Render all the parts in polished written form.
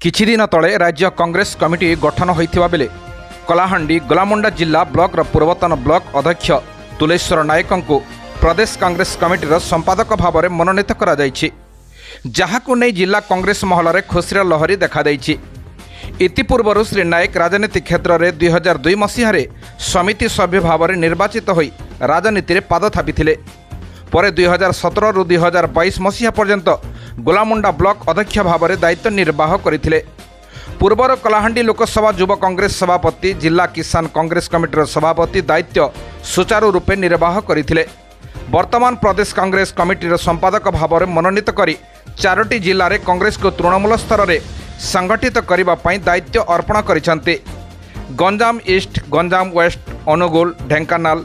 କିଛି ଦିନ ତଳେ ରାଜ୍ୟ କଂଗ୍ରେସ କମିଟି ଗଠନ ହୋଇଥିବା ବେଳେ କଳାହାଣ୍ଡି ଗୋଲାମୁଣ୍ଡା ଜିଲ୍ଲା ବ୍ଲକର ପୂର୍ବତନ ବ୍ଲକ ଅଧ୍ୟକ୍ଷ ତୁଲେଶ୍ୱର ନାୟକଙ୍କୁ ପ୍ରଦେଶ କଂଗ୍ରେସ କମିଟିର ସମ୍ପାଦକ ଭାବରେ ମନୋନୀତ କରାଯାଇଛି, ଯାହାକୁ ନେଇ ଜିଲ୍ଲା କଂଗ୍ରେସ ମହଲରେ ଖୁସିର ଲହରୀ ଦେଖାଦେଇଛି। ଇତିପୂର୍ବରୁ ଶ୍ରୀ ନାୟକ ରାଜନୀତି କ୍ଷେତ୍ରରେ 2002 ମସିହାରେ ସମିତି ସଭ୍ୟ ଭାବରେ ନିର୍ବାଚିତ ହୋଇ ରାଜନୀତିରେ ପାଦ ଥାପିଥିଲେ। ପରେ 2017ରୁ 2022 ମସିହା ପର୍ଯ୍ୟନ୍ତ ଗୋଲାମୁଣ୍ଡା ବ୍ଲକ ଅଧ୍ୟକ୍ଷ ଭାବରେ ଦାୟିତ୍ୱ ନିର୍ବାହ କରିଥିଲେ। ପୂର୍ବର କଳାହାଣ୍ଡି ଲୋକସଭା ଯୁବ କଂଗ୍ରେସ ସଭାପତି, ଜିଲ୍ଲା କିଷାନ କଂଗ୍ରେସ କମିଟିର ସଭାପତି ଦାୟିତ୍ୱ ସୁଚାରୁ ରୂପେ ନିର୍ବାହ କରିଥିଲେ। ବର୍ତ୍ତମାନ ପ୍ରଦେଶ କଂଗ୍ରେସ କମିଟିର ସମ୍ପାଦକ ଭାବରେ ମନୋନୀତ କରି 4ଟି ଜିଲ୍ଲାରେ କଂଗ୍ରେସକୁ ତୃଣମୂଳ ସ୍ତରରେ ସଂଗଠିତ କରିବା ପାଇଁ ଦାୟିତ୍ୱ ଅର୍ପଣ କରିଛନ୍ତି। ଗଞ୍ଜାମ ଇଷ୍ଟ, ଗଞ୍ଜାମ ୱେଷ୍ଟ, ଅନୁଗୁଳ, ଢେଙ୍କାନାଳ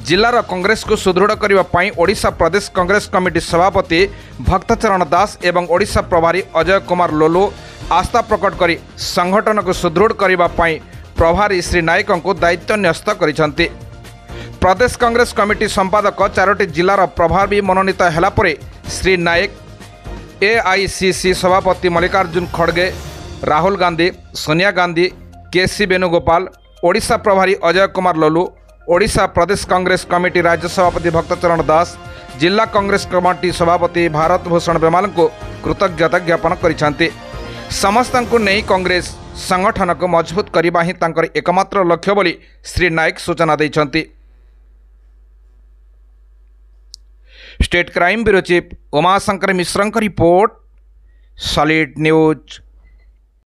ଜିଲ୍ଲାର କଂଗ୍ରେସକୁ ସୁଦୃଢ଼ କରିବା ପାଇଁ ଓଡ଼ିଶା ପ୍ରଦେଶ କଂଗ୍ରେସ କମିଟି ସଭାପତି ଭକ୍ତଚରଣ ଦାସ ଏବଂ ଓଡ଼ିଶା ପ୍ରଭାରୀ ଅଜୟ କୁମାର ଲୋଲୁ ଆସ୍ଥା ପ୍ରକଟ କରି ସଂଗଠନକୁ ସୁଦୃଢ଼ କରିବା ପାଇଁ ପ୍ରଭାରୀ ଶ୍ରୀ ନାୟକଙ୍କୁ ଦାୟିତ୍ୱ ନ୍ୟସ୍ତ କରିଛନ୍ତି। ପ୍ରଦେଶ କଂଗ୍ରେସ କମିଟି ସମ୍ପାଦକ 4ଟି ଜିଲ୍ଲାର ପ୍ରଭାରୀ ମନୋନୀତ ହେଲା ପରେ ଶ୍ରୀ ନାୟକ ଏଆଇସିସି ସଭାପତି ମଲ୍ଲିକାର୍ଜୁନ ଖଡ଼ଗେ, ରାହୁଲ ଗାନ୍ଧୀ, ସୋନିଆ ଗାନ୍ଧୀ, କେସି ବେଣୁଗୋପାଳ, ଓଡ଼ିଶା ପ୍ରଭାରୀ ଅଜୟ କୁମାର ଲୋଲୁ, ଓଡ଼ିଶା ପ୍ରଦେଶ କଂଗ୍ରେସ କମିଟି ରାଜ୍ୟ ସଭାପତି ଭକ୍ତଚରଣ ଦାସ, ଜିଲ୍ଲା କଂଗ୍ରେସ କମିଟି ସଭାପତି ଭାରତ ଭୂଷଣ ବେମାଲଙ୍କୁ କୃତଜ୍ଞତା ଜ୍ଞାପନ କରିଛନ୍ତି। ସମସ୍ତଙ୍କୁ ନେଇ କଂଗ୍ରେସ ସଂଗଠନକୁ ମଜବୁତ କରିବା ହିଁ ତାଙ୍କର ଏକମାତ୍ର ଲକ୍ଷ୍ୟ ବୋଲି ଶ୍ରୀ ନାୟକ ସୂଚନା ଦେଇଛନ୍ତି। State crime bureau chief Umashankar Mishra report, solid news.